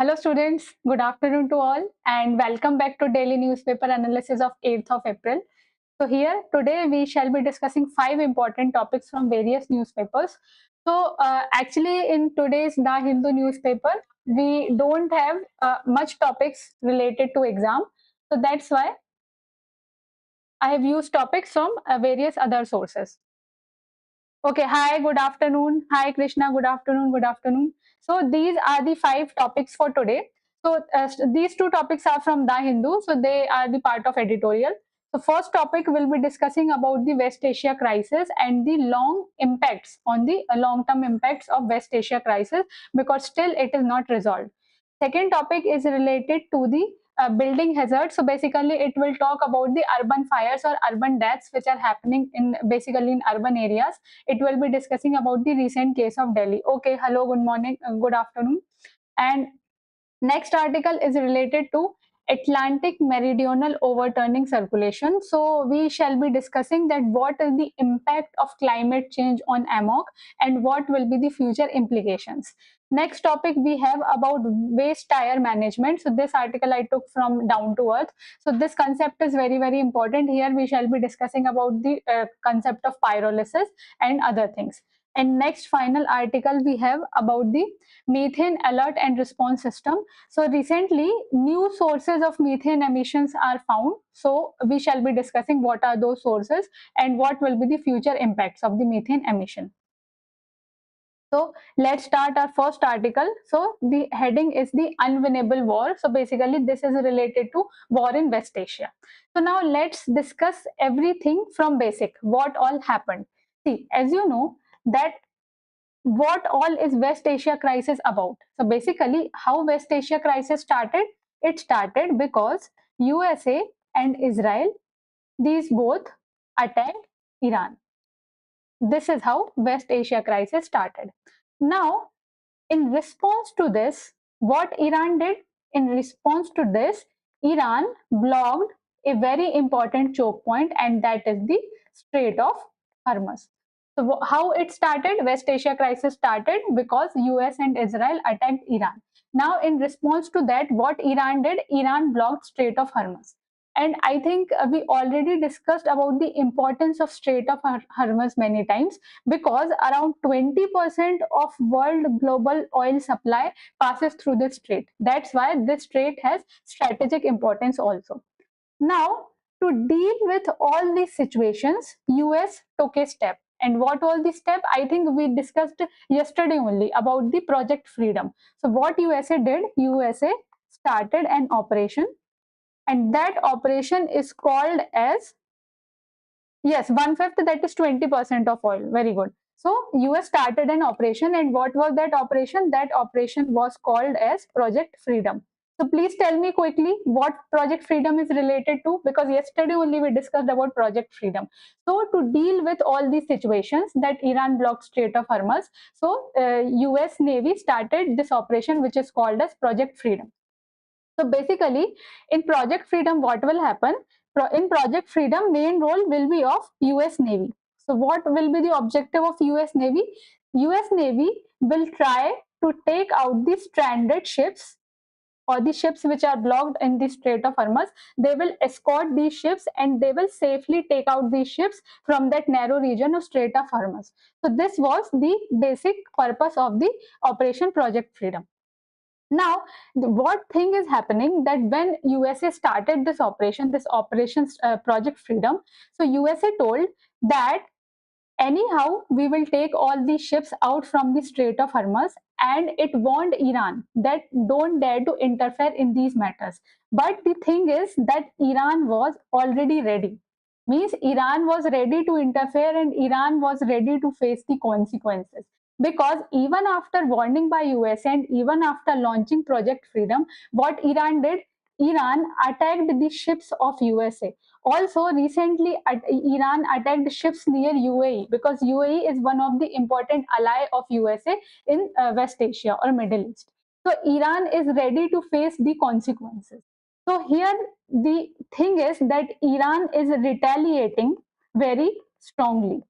Hello students, good afternoon to all and welcome back to daily newspaper analysis of 8th of April. So here today we shall be discussing 5 important topics from various newspapers. Actually in today's The Hindu newspaper, we don't have much topics related to exam. So that's why I have used topics from various other sources. Okay, hi, good afternoon. Hi, Krishna, good afternoon, good afternoon. So these are the 5 topics for today. These 2 topics are from The Hindu, so they are the part of editorial. So first topic will be discussing about the West Asia crisis and the long-term impacts of West Asia crisis because still it is not resolved. Second topic is related to the building hazards. So basically, it will talk about the urban fires or urban deaths which are happening in basically in urban areas. It will be discussing about the recent case of Delhi. Okay, hello, good morning, good afternoon. And next article is related to Atlantic meridional overturning circulation. So we shall be discussing that what is the impact of climate change on AMOC and what will be the future implications. Next topic we have about waste tire management. So this article I took from Down to Earth. So this concept is very important. Here we shall be discussing about the concept of pyrolysis and other things. And next final article we have about the methane alert and response system. So recently, new sources of methane emissions are found. So we shall be discussing what are those sources and what will be the future impacts of the methane emission. So let's start our first article. So the heading is the unwinnable war. So basically this is related to war in West Asia. So now let's discuss everything from basic. What all happened? See, as you know that what all is West Asia crisis about? So basically, how West Asia crisis started? It started because USA and Israel, these both attacked Iran. This is how West Asia crisis started. Now, in response to this, what Iran did? In response to this, Iran blocked a very important choke point, and that is the Strait of Hormuz. So how it started? West Asia crisis started because US and Israel attacked Iran. Now, in response to that, what Iran did? Iran blocked Strait of Hormuz. And I think we already discussed about the importance of Strait of Hormuz many times because around 20% of world global oil supply passes through this strait. That's why this strait has strategic importance also. Now, to deal with all these situations, US took a step. And what was the step? I think we discussed yesterday only about the Project Freedom. So what USA did? USA started an operation, and that operation is called as, yes, 1/5, that is 20% of oil. Very good. So US started an operation, and what was that operation? That operation was called as Project Freedom. So please tell me quickly what Project Freedom is related to, because yesterday only we discussed about Project Freedom. So to deal with all these situations that Iran blocked Strait of Hormuz, so US Navy started this operation which is called as Project Freedom. So basically, in Project Freedom, what will happen? In Project Freedom, main role will be of US Navy. So what will be the objective of US Navy? US Navy will try to take out the stranded ships or the ships which are blocked in the Strait of Hormuz. They will escort these ships and they will safely take out these ships from that narrow region of Strait of Hormuz. So this was the basic purpose of the Operation Project Freedom. Now, what thing is happening that when USA started this operation Project Freedom, so USA told that anyhow we will take all these ships out from the Strait of Hormuz, and it warned Iran that don't dare to interfere in these matters. But the thing is that Iran was already ready. Means Iran was ready to interfere and Iran was ready to face the consequences. Because even after warning by US and even after launching Project Freedom, what Iran did? Iran attacked the ships of USA. Also, recently, Iran attacked ships near UAE because UAE is one of the important ally of USA in West Asia or Middle East. So, Iran is ready to face the consequences. So, here the thing is that Iran is retaliating very strongly.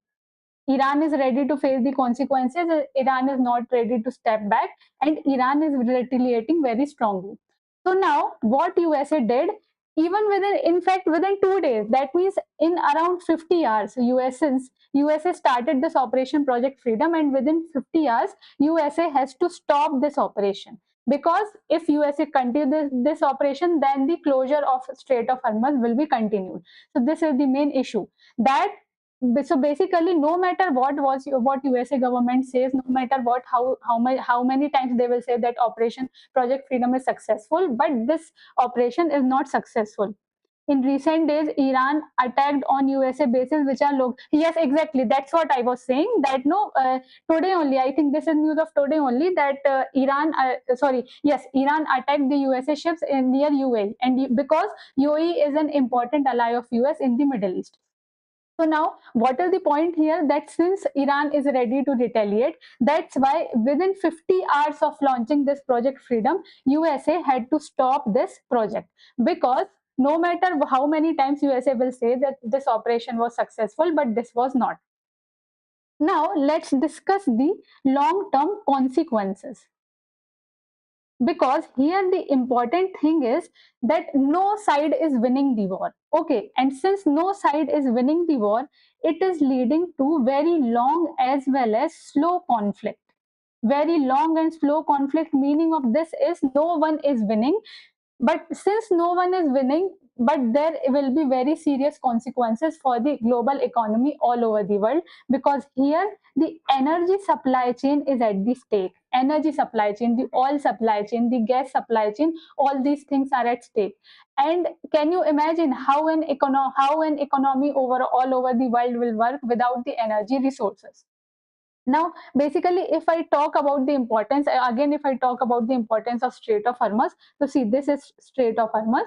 Iran is ready to face the consequences. Iran is not ready to step back, and Iran is retaliating very strongly. So now, what USA did, even within, in fact, within 2 days, that means in around 50 hours, USA started this Operation Project Freedom, and within 50 hours, USA has to stop this operation. Because if USA continue this operation, then the closure of Strait of Hormuz will be continued. So this is the main issue. That so basically, no matter what USA government says, no matter what how many times they will say that Operation Project Freedom is successful, but this operation is not successful. In recent days, Iran attacked on USA bases, which are low. Yes, exactly. That's what I was saying. That no, today only. I think this is news of today only. That Iran attacked the USA ships in near UAE, and because UAE is an important ally of US in the Middle East. So now, what is the point here? That since Iran is ready to retaliate, that's why within 50 hours of launching this Project Freedom, USA had to stop this project, because no matter how many times USA will say that this operation was successful, but this was not. Now, let's discuss the long-term consequences, because here the important thing is that no side is winning the war. Okay, and since no side is winning the war, it is leading to very long as well as slow conflict. Very long and slow conflict, meaning of this is no one is winning. But since no one is winning, but there will be very serious consequences for the global economy all over the world, because here the energy supply chain is at the stake. Energy supply chain, the oil supply chain, the gas supply chain, all these things are at stake. And can you imagine how how an economy all over the world will work without the energy resources? Now, basically, if I talk about the importance, again, if I talk about the importance of Strait of Hormuz, so see, this is Strait of Hormuz,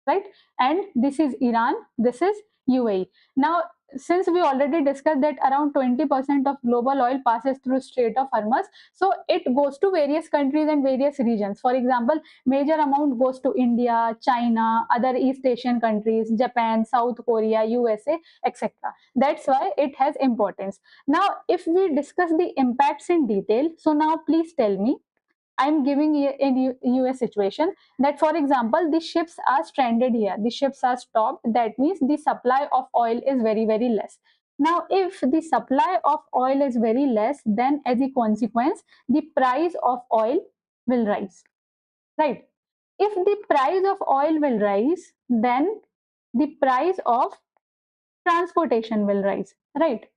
right? And this is Iran, this is UAE. Now, since we already discussed that around 20% of global oil passes through Strait of Hormuz, so it goes to various countries and various regions. For example, major amount goes to India, China, other East Asian countries, Japan, South Korea, USA, etc. That's why it has importance. Now, if we discuss the impacts in detail, so now please tell me, I'm giving you in US situation that, for example, the ships are stranded here, the ships are stopped. That means the supply of oil is very, very less. Now, if the supply of oil is very less, then as a consequence, the price of oil will rise, right? If the price of oil will rise, then the price of transportation will rise, right?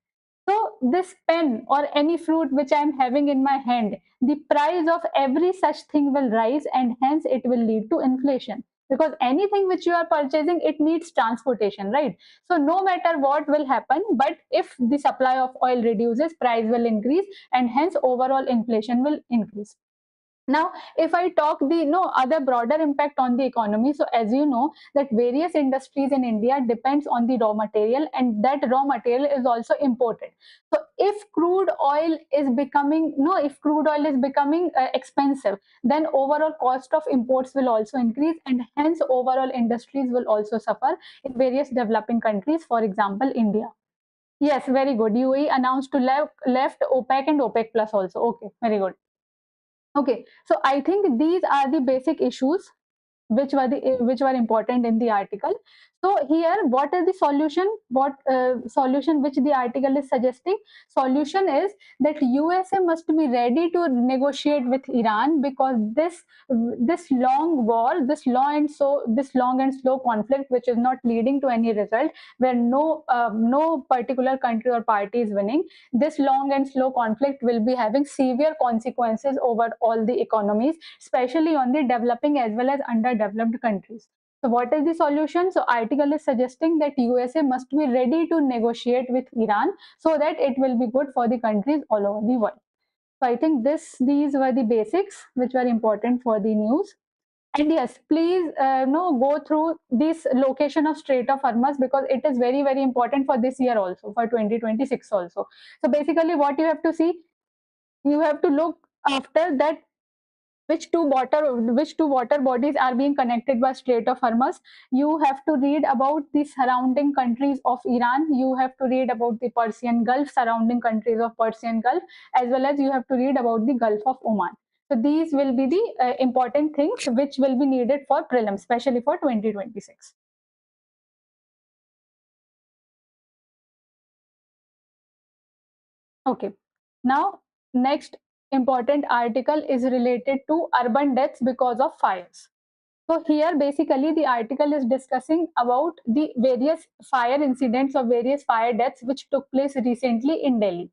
So this pen or any fruit which I am having in my hand, the price of every such thing will rise, and hence it will lead to inflation. Because anything which you are purchasing, it needs transportation, right? So no matter what will happen, but if the supply of oil reduces, price will increase, and hence overall inflation will increase. Now, if I talk the other broader impact on the economy, so as you know that various industries in India depends on the raw material, and that raw material is also imported. So if crude oil is becoming no if crude oil is becoming expensive, then overall cost of imports will also increase, and hence overall industries will also suffer in various developing countries, for example India. Yes, very good. UAE announced to left OPEC and OPEC plus also. Okay, very good. Okay, so I think these are the basic issues which were important in the article. So here, what is the solution? What solution which the article is suggesting? Solution is that USA must be ready to negotiate with Iran, because this long war, this long and slow conflict, which is not leading to any result, where no particular country or party is winning. This long and slow conflict will be having severe consequences over all the economies, especially on the developing as well as underdeveloped countries. So what is the solution? So article is suggesting that USA must be ready to negotiate with Iran, so that it will be good for the countries all over the world. So I think these were the basics which were important for the news. And yes, please go through this location of Strait of Hormuz, because it is very, very important for this year also, for 2026 also. So basically what you have to see, you have to look after that which two water bodies are being connected by Strait of Hormuz. You have to read about the surrounding countries of Iran. You have to read about the Persian Gulf, surrounding countries of Persian Gulf, as well as you have to read about the Gulf of Oman. So these will be the important things which will be needed for prelims, especially for 2026. Okay. Now, next important article is related to urban deaths because of fires. So here basically the article is discussing about the various fire incidents or various fire deaths which took place recently in Delhi.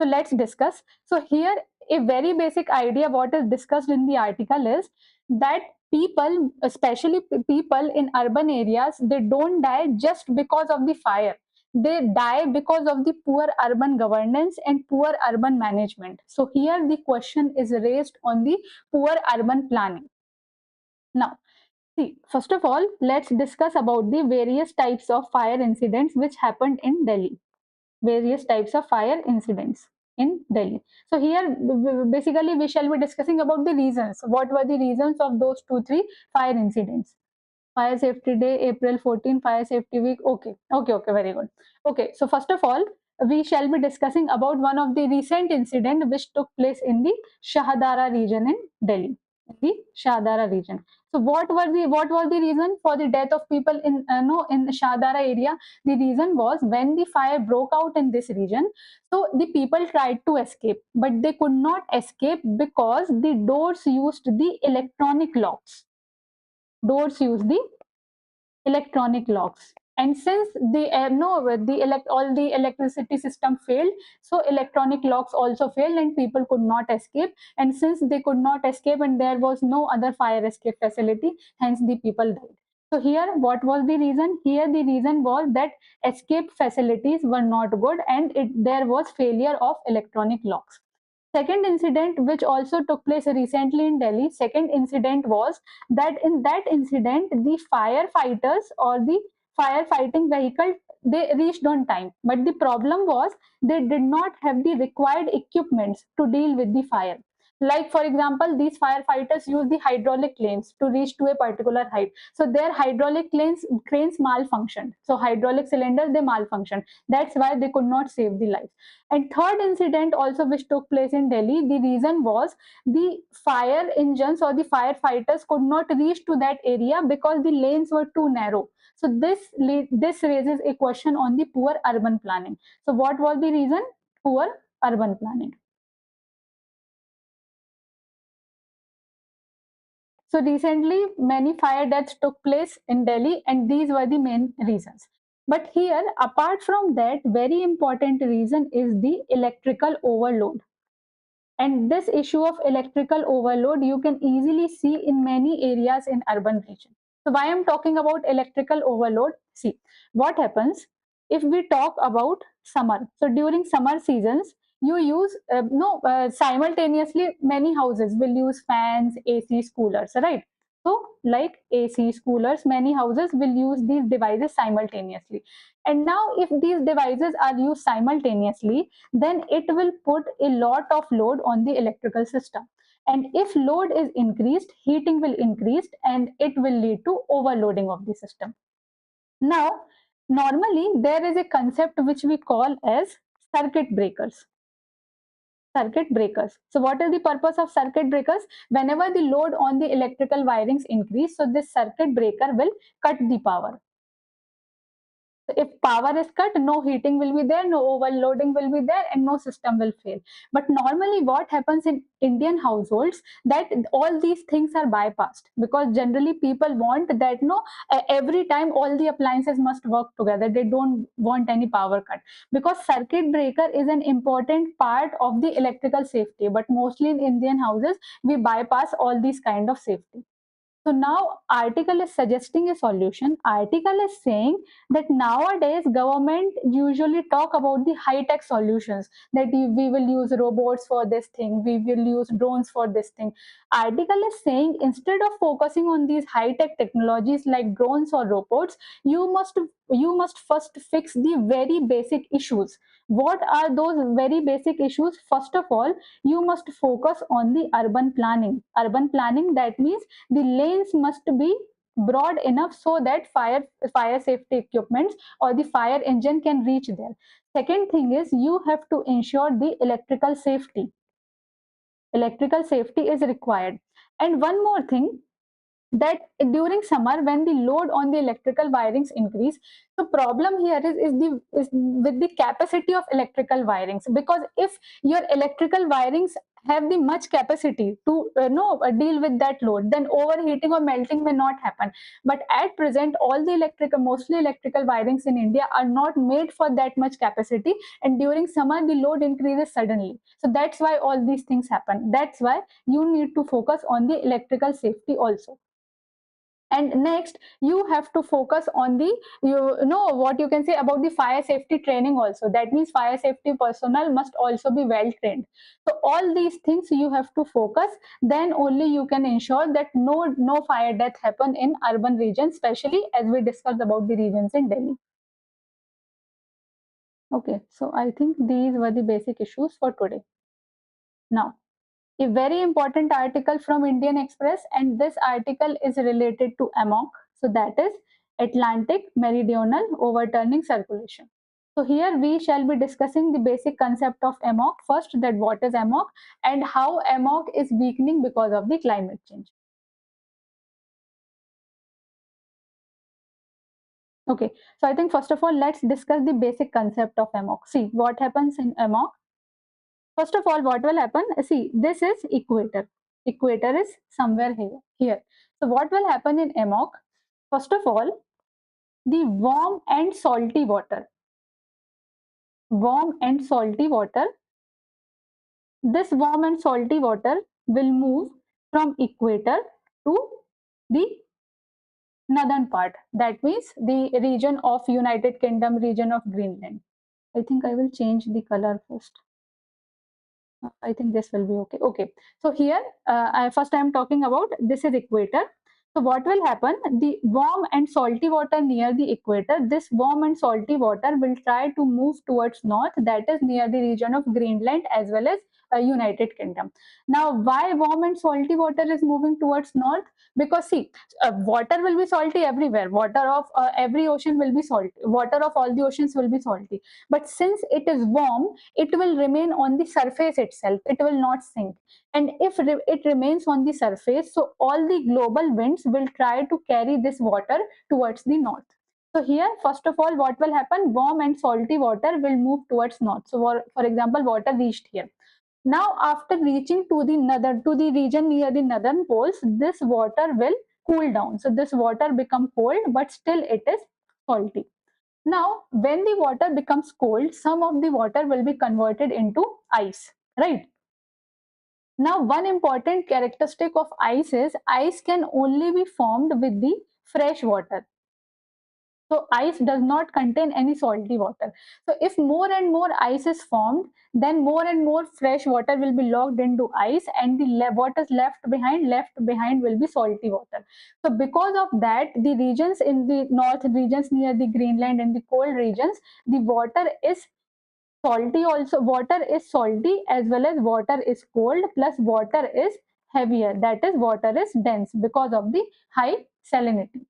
So let's discuss. So here a very basic idea what is discussed in the article is that people, especially people in urban areas, they don't die just because of the fire. They die because of the poor urban governance and poor urban management. So here the question is raised on the poor urban planning. Now, see, first of all, let's discuss about the various types of fire incidents which happened in Delhi. Various types of fire incidents in Delhi. So here, basically, we shall be discussing about the reasons. What were the reasons of those two, three fire incidents? Fire Safety Day, April 14, Fire Safety Week. Okay, very good. Okay, so first of all, we shall be discussing about one of the recent incident which took place in the Shahdara region in Delhi. In the Shahdara region. So what was the reason for the death of people in no in the Shahdara area? The reason was when the fire broke out in this region. So the people tried to escape, but they could not escape because the doors used the electronic locks. Doors use the electronic locks, and since the no the elect all the electricity system failed, so electronic locks also failed and people could not escape, and since they could not escape and there was no other fire escape facility, hence the people died. So here what was the reason? Here the reason was that escape facilities were not good and there was failure of electronic locks. Second incident which also took place recently in Delhi, second incident was that in that incident the firefighters or the firefighting vehicle, they reached on time, but the problem was they did not have the required equipments to deal with the fire. Like for example, these firefighters use the hydraulic cranes to reach to a particular height, so their hydraulic cranes malfunctioned, so hydraulic cylinders they malfunctioned, that's why they could not save the life. And third incident also which took place in Delhi, the reason was the fire engines or the firefighters could not reach to that area because the lanes were too narrow. So this raises a question on the poor urban planning. So what was the reason? Poor urban planning. So recently, many fire deaths took place in Delhi, and these were the main reasons. But here, apart from that, very important reason is the electrical overload. And this issue of electrical overload you can easily see in many areas in urban region. So why I'm talking about electrical overload? See, what happens if we talk about summer. So during summer seasons, you use no simultaneously many houses will use fans, ACs, coolers, right? So like ACs, coolers, many houses will use these devices simultaneously. And now if these devices are used simultaneously, then it will put a lot of load on the electrical system. And if load is increased, heating will increase and it will lead to overloading of the system. Now, normally there is a concept which we call as circuit breakers. Circuit breakers. So what is the purpose of circuit breakers? Whenever the load on the electrical wirings increase, so this circuit breaker will cut the power. So if power is cut, no heating will be there, no overloading will be there, and no system will fail. But normally, what happens in Indian households that all these things are bypassed because generally people want that no every time all the appliances must work together. They don't want any power cut because circuit breaker is an important part of the electrical safety. But mostly in Indian houses, we bypass all these kind of safety. So now article is suggesting a solution. Article is saying that nowadays government usually talk about the high tech solutions that we will use robots for this thing, we will use drones for this thing. Article is saying instead of focusing on these high tech technologies like drones or robots, you must you must first fix the very basic issues. What are those very basic issues? First of all, you must focus on the urban planning. Urban planning, that means the lanes must be broad enough so that fire safety equipments or the fire engine can reach there. Second thing is, you have to ensure the electrical safety. Electrical safety is required. And one more thing, that during summer when the load on the electrical wirings increase, the problem here is with the capacity of electrical wirings, because if your electrical wirings have the much capacity to deal with that load, then overheating or melting may not happen. But at present, all the mostly electrical wirings in India are not made for that much capacity, and during summer the load increases suddenly. So that's why all these things happen. That's why you need to focus on the electrical safety also. And next, you have to focus on the, you know what you can say about the fire safety training also. That means fire safety personnel must also be well trained. So all these things you have to focus, then only you can ensure that no fire death happen in urban regions, especially as we discussed about the regions in Delhi. Okay, so I think these were the basic issues for today. Now, a very important article from Indian Express, and this article is related to AMOC. So that is Atlantic Meridional Overturning Circulation. So here we shall be discussing the basic concept of AMOC. First, that what is AMOC and how AMOC is weakening because of the climate change. Okay, so I think first of all, let's discuss the basic concept of AMOC. See what happens in AMOC. First of all, what will happen? See, this is equator. Equator is somewhere here. So what will happen in AMOC? First of all, the warm and salty water. Warm and salty water. This warm and salty water will move from equator to the northern part. That means the region of United Kingdom, region of Greenland. I think I will change the color first. I think this will be okay. Okay. So here, first I am talking about this is equator. So what will happen? The warm and salty water near the equator, this warm and salty water will try to move towards north, that is near the region of Greenland as well as United Kingdom. Now, why warm and salty water is moving towards north? Because see, water will be salty everywhere. Water of every ocean will be salty. Water of all the oceans will be salty. But since it is warm, it will remain on the surface itself. It will not sink. And if it remains on the surface, so all the global winds will try to carry this water towards the north. So here, first of all, what will happen? Warm and salty water will move towards north. So for example, water reached here. Now, after reaching to the region near the northern poles, this water will cool down. So this water become cold, but still it is salty. Now, when the water becomes cold, some of the water will be converted into ice, right? Now, one important characteristic of ice is ice can only be formed with the fresh water. So ice does not contain any salty water. So if more and more ice is formed, then more and more fresh water will be locked into ice, and the what is left behind will be salty water. So because of that, the regions in the north, regions near the Greenland and the cold regions, the water is salty also. Water is salty as well as water is cold, plus water is heavier, that is water is dense because of the high salinity.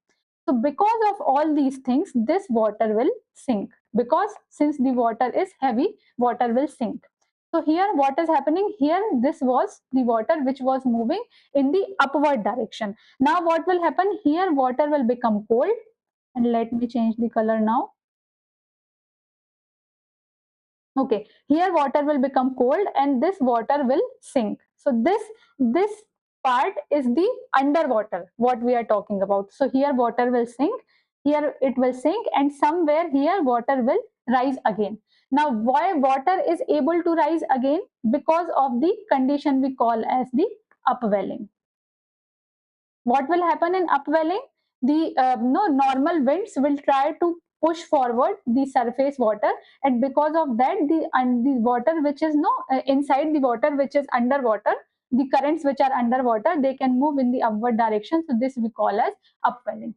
So because of all these things, this water will sink, because since the water is heavy, water will sink. So here what is happening? Here this was the water which was moving in the upward direction. Now what will happen? Here water will become cold, and let me change the color now. Okay, here water will become cold and this water will sink. So this part is the underwater, what we are talking about. So here water will sink, here it will sink, and somewhere here water will rise again. Now, why water is able to rise again? Because of the condition we call as the upwelling. What will happen in upwelling? The normal winds will try to push forward the surface water, and because of that, the water which is inside the water which is underwater, the currents which are underwater, they can move in the upward direction. So this we call as upwelling.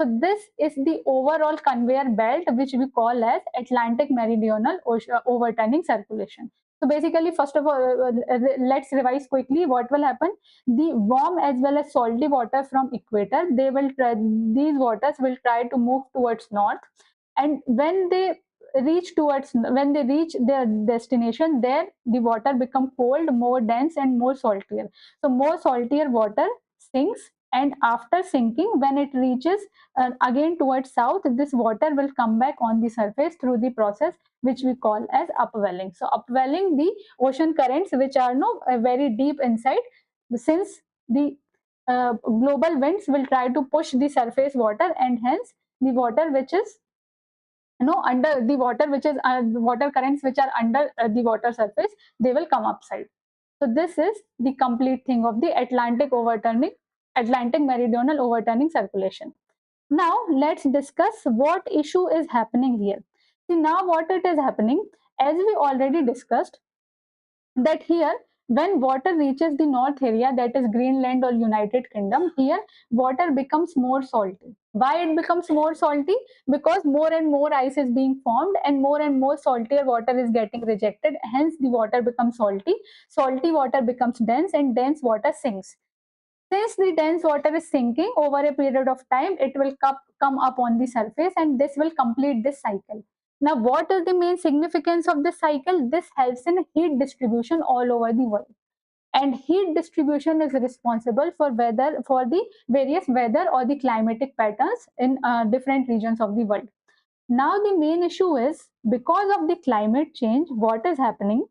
So this is the overall conveyor belt which we call as Atlantic Meridional overturning circulation. So basically, first of all, let's revise quickly what will happen. The warm as well as salty water from equator, these waters will try to move towards north, and when they reach their destination, there the water become cold, more dense and more saltier. So more saltier water sinks, and after sinking, when it reaches again towards south, this water will come back on the surface through the process which we call as upwelling. So upwelling the ocean currents which are no very deep inside, since the global winds will try to push the surface water, and hence the water which is under the water, which is water currents which are under the water surface, they will come upside. So this is the complete thing of the Atlantic meridional overturning circulation. Now let's discuss what issue is happening here. See, now what it is happening, as we already discussed, that here when water reaches the north area, that is Greenland or United Kingdom, here water becomes more salty. Why it becomes more salty? Because more and more ice is being formed and more saltier water is getting rejected, hence the water becomes salty. Salty water becomes dense and dense water sinks. Since the dense water is sinking over a period of time, it will come up on the surface, and this will complete this cycle. Now, what is the main significance of this cycle? This helps in heat distribution all over the world. And heat distribution is responsible for the various weather or the climatic patterns in different regions of the world. Now, the main issue is, because of the climate change, what is happening?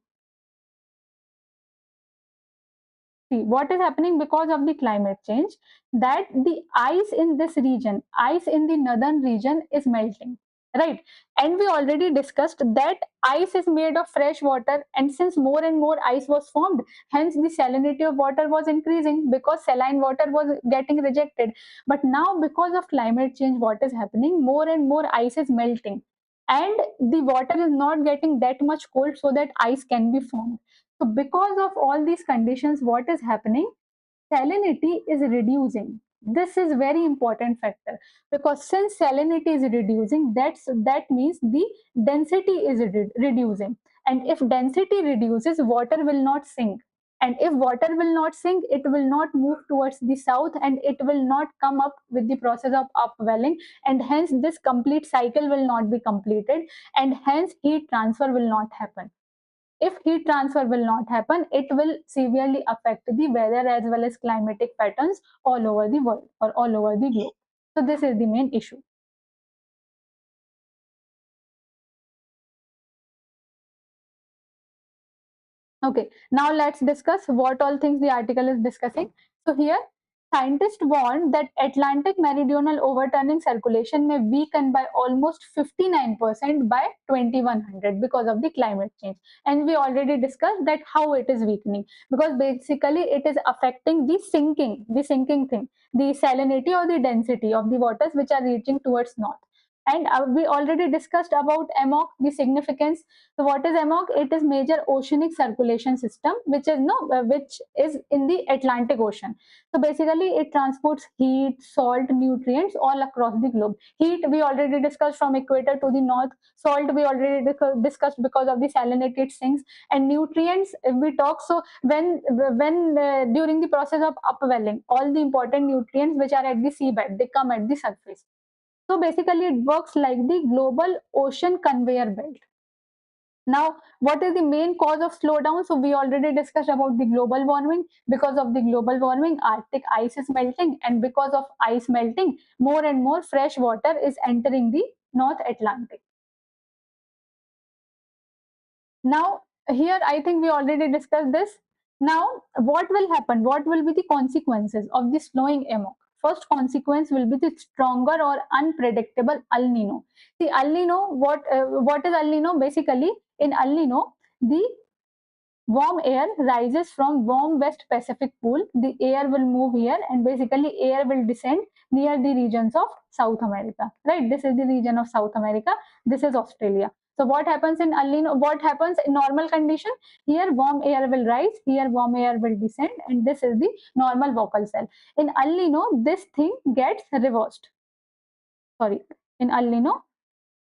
See, what is happening because of the climate change, that the ice in the northern region is melting, right? And we already discussed that ice is made of fresh water, and since more and more ice was formed, hence the salinity of water was increasing because saline water was getting rejected. But now, because of climate change, what is happening, more and more ice is melting, and the water is not getting that much cold so that ice can be formed. So because of all these conditions, what is happening? Salinity is reducing. This is very important factor, because since salinity is reducing, that means the density is reducing. And if density reduces, water will not sink. And if water will not sink, it will not move towards the south, and it will not come up with the process of upwelling. And hence, this complete cycle will not be completed, and hence, heat transfer will not happen. If heat transfer will not happen, it will severely affect the weather as well as climatic patterns all over the world or all over the globe. So this is the main issue. Okay, now let's discuss what all things the article is discussing. So here, scientists warn that Atlantic meridional overturning circulation may weaken by almost 59% by 2100 because of the climate change. And we already discussed that how it is weakening, because basically it is affecting the sinking thing, the salinity or the density of the waters which are reaching towards north. And we already discussed about AMOC, the significance. So what is AMOC? It is major oceanic circulation system, which is in the Atlantic Ocean. So basically, it transports heat, salt, nutrients all across the globe. Heat we already discussed from equator to the north. Salt we already discussed because of the salinity it sinks. And nutrients we talk. So when during the process of upwelling, all the important nutrients which are at the seabed, they come at the surface. So basically, it works like the global ocean conveyor belt. Now, what is the main cause of slowdown? So we already discussed about the global warming. Because of the global warming, Arctic ice is melting, and because of ice melting, more and more fresh water is entering the North Atlantic. Now, here I think we already discussed this. Now, what will happen? What will be the consequences of this slowing amok? First consequence will be the stronger or unpredictable El Nino. See, El Nino, what is El Nino? Basically, in El Nino, the warm air rises from warm West Pacific pool. The air will move here, and basically air will descend near the regions of South America. Right? This is the region of South America. This is Australia. So what happens in El Nino? What happens in normal condition? Here warm air will rise. Here warm air will descend, and this is the normal vocal cell. In El Nino, this thing gets reversed. sorry, in El Nino,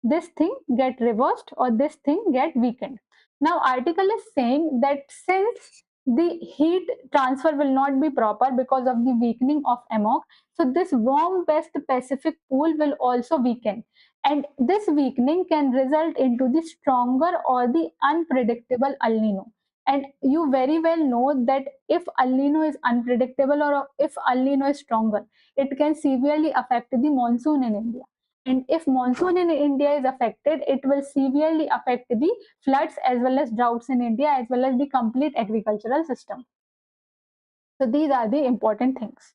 this thing get reversed or this thing get weakened. Now article is saying that since the heat transfer will not be proper because of the weakening of amok, so this warm west Pacific pool will also weaken, and this weakening can result into the stronger or the unpredictable El Nino. And you very well know that if El Nino is unpredictable or if El Nino is stronger, it can severely affect the monsoon in India. And if monsoon in India is affected, it will severely affect the floods as well as droughts in India, as well as the complete agricultural system. So these are the important things.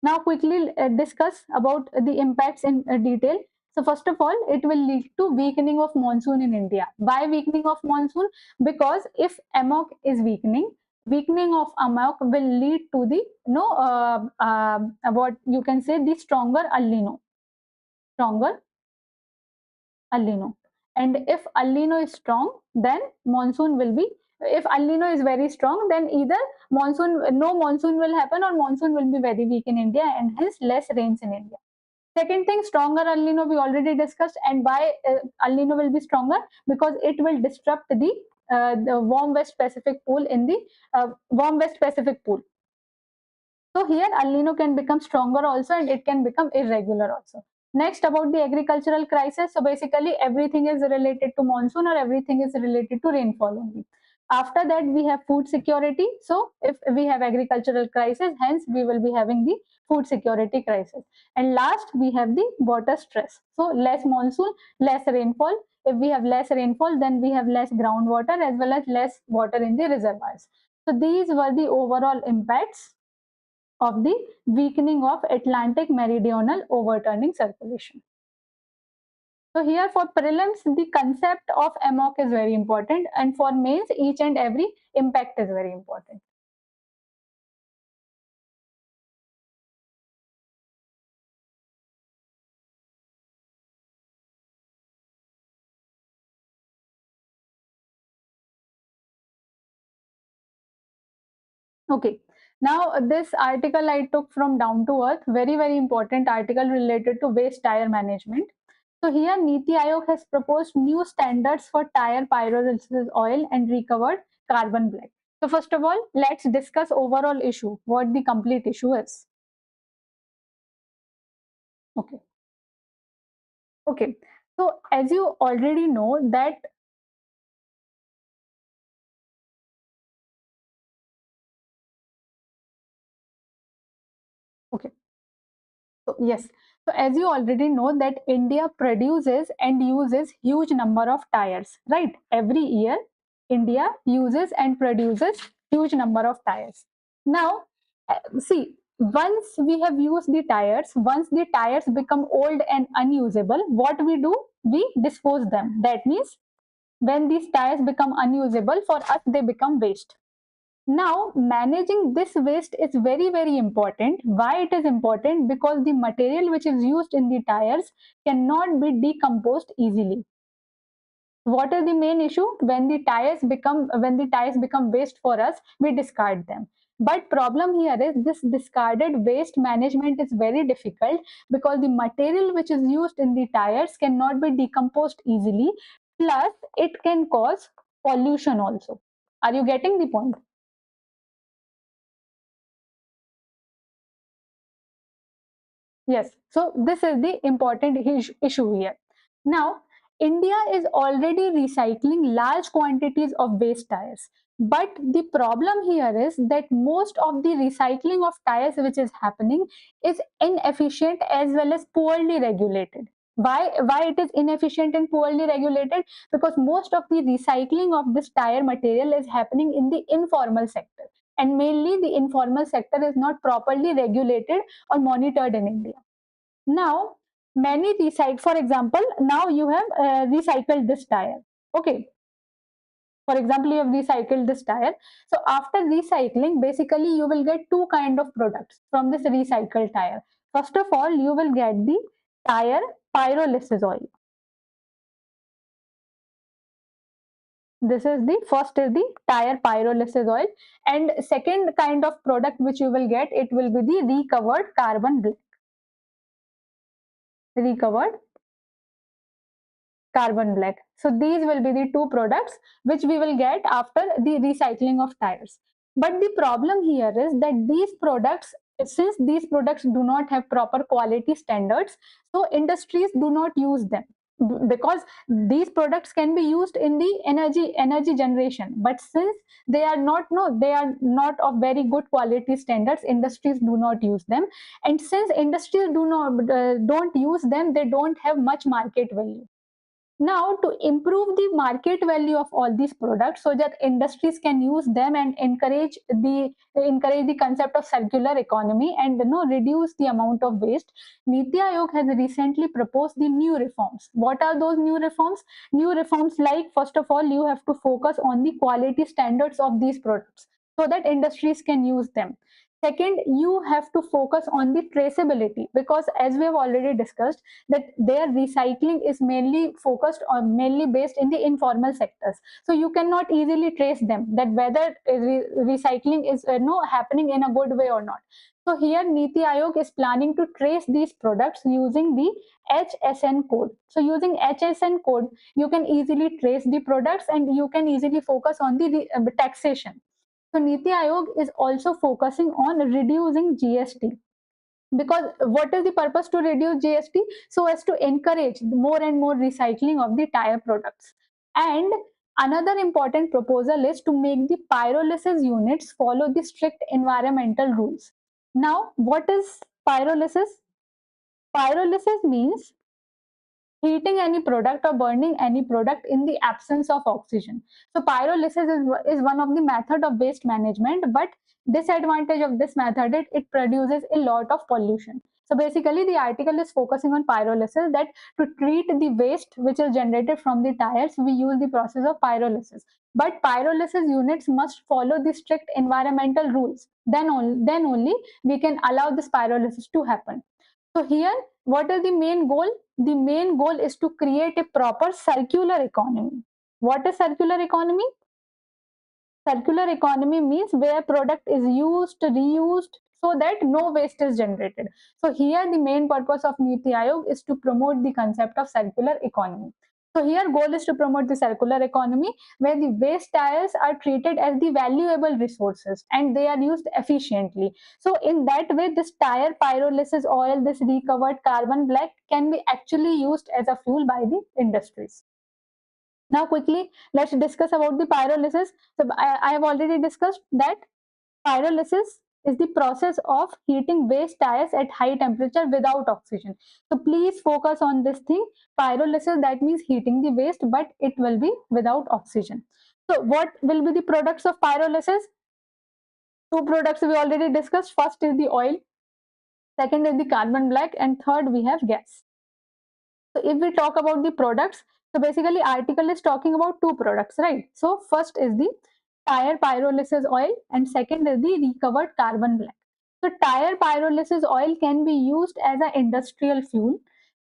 Now quickly discuss about the impacts in detail. So first of all, it will lead to weakening of monsoon in India. Why weakening of monsoon? Because if amok is weakening, weakening of amok will lead to the what you can say, the stronger El Nino, stronger El Nino. And if El Nino is strong, then monsoon will be. If El Nino is very strong, then either no monsoon will happen, or monsoon will be very weak in India, and hence less rains in India. Second thing, stronger El Nino we already discussed, and why El Nino will be stronger? Because it will disrupt the warm West Pacific pool in the warm West Pacific pool. So here El Nino can become stronger also, and it can become irregular also. Next, about the agricultural crisis. So basically everything is related to monsoon, or everything is related to rainfall only. After that we have food security. So if we have agricultural crisis, hence we will be having the food security crisis. And last we have the water stress. So less monsoon, less rainfall. If we have less rainfall, then we have less groundwater as well as less water in the reservoirs. So these were the overall impacts of the weakening of Atlantic meridional overturning circulation. So here for prelims, the concept of amok is very important, and for mains, each and every impact is very important. Okay, now this article I took from Down to Earth, very important article related to waste tire management. So here Niti Aayog has proposed new standards for tire pyrolysis oil and recovered carbon black. So first of all, let's discuss overall issue, what the complete issue is. Okay. Okay. So as you already know that, okay. So yes. So as you already know that India produces and uses huge number of tires, right? Every year, India uses and produces huge number of tires. Now, see, once we have used the tires, once the tires become old and unusable, what we do? We dispose them. That means when these tires become unusable, for us they become waste. Now, managing this waste is very important. Why it is important? Because the material which is used in the tires cannot be decomposed easily. What is the main issue? When the tires become waste for us, we discard them. But problem here is this discarded waste management is very difficult, because the material which is used in the tires cannot be decomposed easily. Plus, it can cause pollution also. Are you getting the point? Yes, so this is the important issue here. Now, India is already recycling large quantities of waste tires. But the problem here is that most of the recycling of tires which is happening is inefficient as well as poorly regulated. Why it is inefficient and poorly regulated? Because most of the recycling of this tire material is happening in the informal sector. And mainly the informal sector is not properly regulated or monitored in India. Now, many recycle, for example, now you have recycled this tire. Okay. For example, you have recycled this tire. So after recycling, basically you will get two kind of products from this recycled tire. First of all, you will get the tire pyrolysis oil. This is the first is the tire pyrolysis oil, and second kind of product which you will get, it will be the recovered carbon black. recovered carbon black. So these will be the two products which we will get after the recycling of tires. But the problem here is that these products, since these products do not have proper quality standards, so industries do not use them because these products can be used in the energy generation, but since they are not, no, they are not of very good quality standards, industries do not use them, and since industries don't use them, they don't have much market value. Now, to improve the market value of all these products so that industries can use them and encourage the concept of circular economy and reduce the amount of waste, Niti Aayog has recently proposed the new reforms. What are those new reforms? New reforms like, first of all, you have to focus on the quality standards of these products so that industries can use them. Second, you have to focus on the traceability because, as we have already discussed, that their recycling is mainly focused on, mainly based in the informal sectors. So you cannot easily trace them, that whether recycling is happening in a good way or not. So here Niti Aayog is planning to trace these products using the HSN code. So using HSN code, you can easily trace the products and you can easily focus on the taxation. So Niti Aayog is also focusing on reducing GST, because what is the purpose to reduce GST? So as to encourage more and more recycling of the tire products. And another important proposal is to make the pyrolysis units follow the strict environmental rules. Now, what is pyrolysis? Pyrolysis means heating any product or burning any product in the absence of oxygen. So pyrolysis is one of the method of waste management, but disadvantage of this method is it produces a lot of pollution. So basically the article is focusing on pyrolysis, that to treat the waste which is generated from the tires, we use the process of pyrolysis. But pyrolysis units must follow the strict environmental rules. Then only we can allow this pyrolysis to happen. So here, what is the main goal? The main goal is to create a proper circular economy. What is circular economy? Circular economy means where product is used, reused, so that no waste is generated. So here the main purpose of Niti Aayog is to promote the concept of circular economy. So here goal is to promote the circular economy where the waste tires are treated as the valuable resources and they are used efficiently. So in that way, this tire pyrolysis oil, this recovered carbon black can be actually used as a fuel by the industries. Now quickly, let's discuss about the pyrolysis. So I have already discussed that pyrolysis is the process of heating waste tires at high temperature without oxygen. So please focus on this thing. Pyrolysis, that means heating the waste, but it will be without oxygen. So what will be the products of pyrolysis? Two products we already discussed. First is the oil, second is the carbon black, and third we have gas. So if we talk about the products, so basically article is talking about two products, right? So first is the tire pyrolysis oil and second is the recovered carbon black. So tire pyrolysis oil can be used as an industrial fuel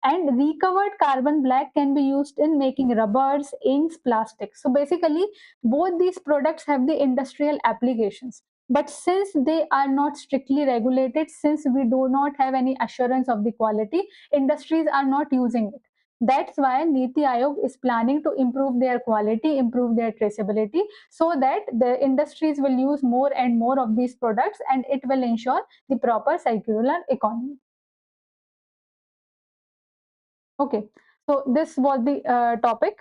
and recovered carbon black can be used in making rubbers, inks, plastics. So basically both these products have the industrial applications. But since they are not strictly regulated, since we do not have any assurance of the quality, industries are not using it. That's why Niti Aayog is planning to improve their quality, improve their traceability, so that the industries will use more and more of these products and it will ensure the proper circular economy. Okay, so this was the topic.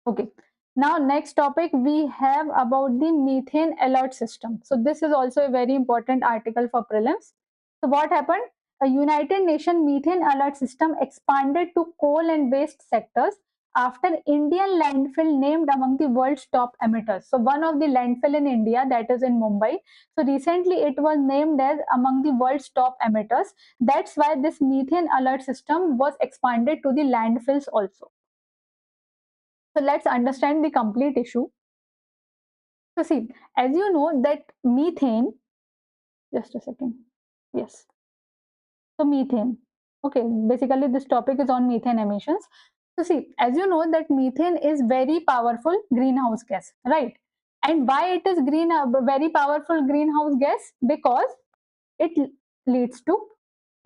Okay. Now, next topic we have about the methane alert system. So this is also a very important article for prelims. So what happened? A United Nations methane alert system expanded to coal and waste sectors after Indian landfill named among the world's top emitters. So one of the landfill in India, that is in Mumbai. So recently it was named as among the world's top emitters. That's why this methane alert system was expanded to the landfills also. So let's understand the complete issue. So see, as you know that methane, just a second. Yes. So methane. Okay, basically this topic is on methane emissions. So see, as you know that methane is very powerful greenhouse gas, right? And why it is very powerful greenhouse gas? Because it leads to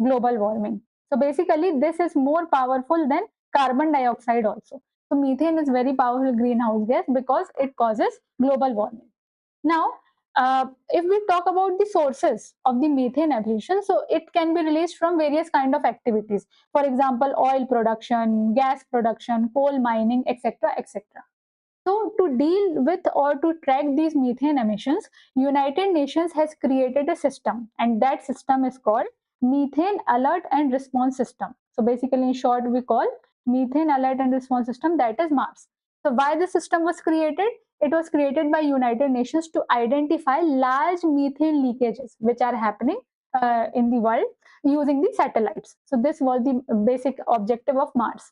global warming. So basically, this is more powerful than carbon dioxide also. So methane is very powerful greenhouse gas because it causes global warming. Now, if we talk about the sources of the methane emission, so it can be released from various kind of activities. For example, oil production, gas production, coal mining, etc., etc. So to deal with or to track these methane emissions, United Nations has created a system, and that system is called Methane Alert and Response System. So basically, in short, we call Methane Alert and Response System, that is MARS. So why the system was created? It was created by United Nations to identify large methane leakages which are happening in the world using the satellites. So this was the basic objective of Mars.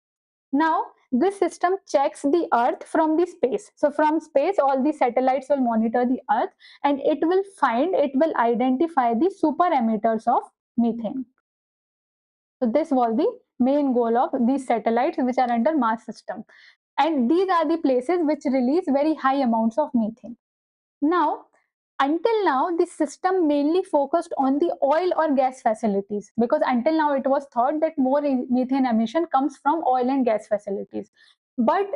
Now, this system checks the Earth from the space. So from space, all the satellites will monitor the Earth and it will identify the super emitters of methane. So this was the main goal of these satellites which are under Mars system. And these are the places which release very high amounts of methane. Now, until now, the system mainly focused on the oil or gas facilities because until now it was thought that more methane emission comes from oil and gas facilities. But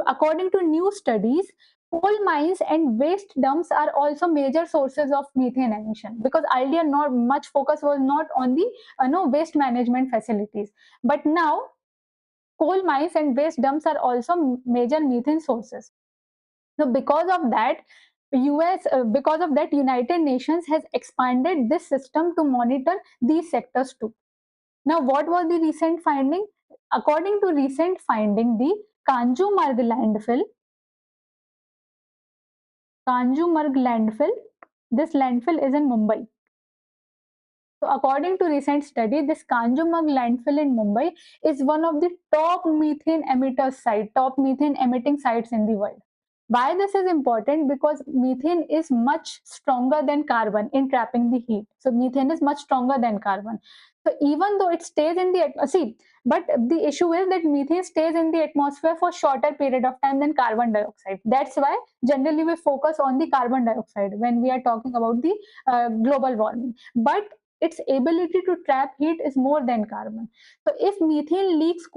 according to new studies, coal mines and waste dumps are also major sources of methane emission because earlier not much focus was not on the waste management facilities. But now coal mines and waste dumps are also major methane sources. So because of that, United Nations has expanded this system to monitor these sectors too. Now, what was the recent finding? According to recent finding, the Kanjurmarg landfill, this landfill is in Mumbai. So according to recent study, this Kanjurmarg landfill in Mumbai is one of the top methane top methane emitting sites in the world. Why this is important? Because methane is much stronger than carbon in trapping the heat. So methane is much stronger than carbon. So even though it stays in the but the issue is that methane stays in the atmosphere for shorter period of time than carbon dioxide. That's why generally we focus on the carbon dioxide when we are talking about the global warming. But its ability to trap heat is more than carbon. So if methane leaks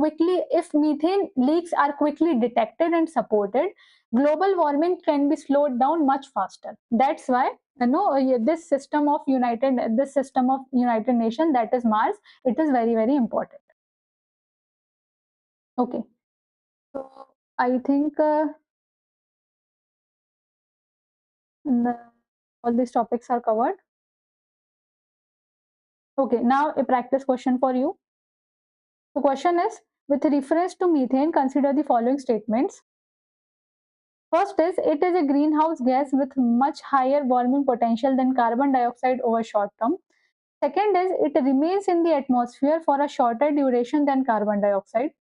are quickly detected and supported, global warming can be slowed down much faster. That's why this system of United Nations, that is Mars, it is very, very important. Okay. So I think all these topics are covered. Okay, now a practice question for you. The question is, with reference to methane, consider the following statements. First is, it is a greenhouse gas with much higher warming potential than carbon dioxide over short term. Second is, it remains in the atmosphere for a shorter duration than carbon dioxide.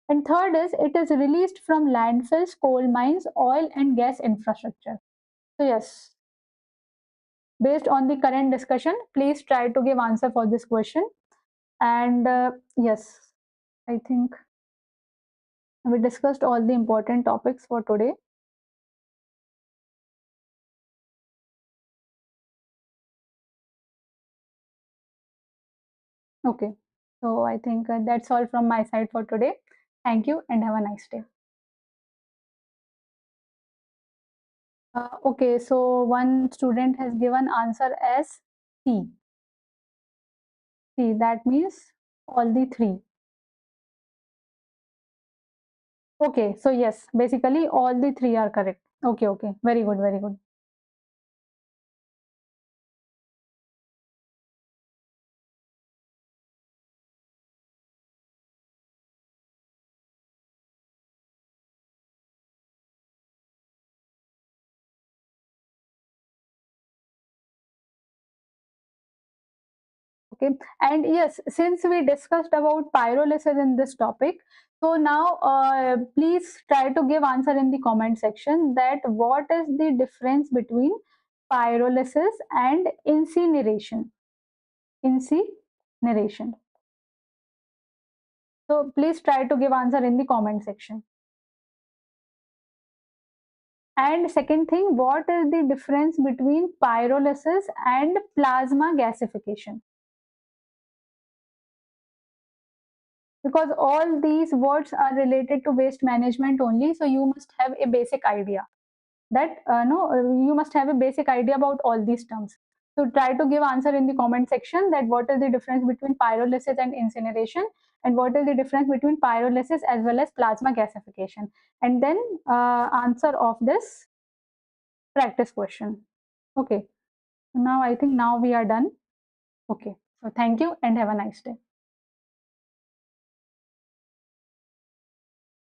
And third is, it is released from landfills, coal mines, oil and gas infrastructure. So yes, based on the current discussion, please try to give answer for this question. And yes, I think we discussed all the important topics for today. Okay, so I think that's all from my side for today. Thank you and have a nice day. Okay, so one student has given answer as C. C, that means all the three. Okay, so yes, basically all the three are correct. Okay, okay, very good, very good. Okay, and yes, since we discussed about pyrolysis in this topic, so now please try to give answer in the comment section that what is the difference between pyrolysis and incineration. Incineration. So please try to give answer in the comment section. And second thing, what is the difference between pyrolysis and plasma gasification? because all these words are related to waste management only. So you must have a basic idea that you must have a basic idea about all these terms. So try to give answer in the comment section that what is the difference between pyrolysis and incineration, and what is the difference between pyrolysis as well as plasma gasification, and then answer of this practice question. Okay, now I think now we are done. Okay, so thank you and have a nice day.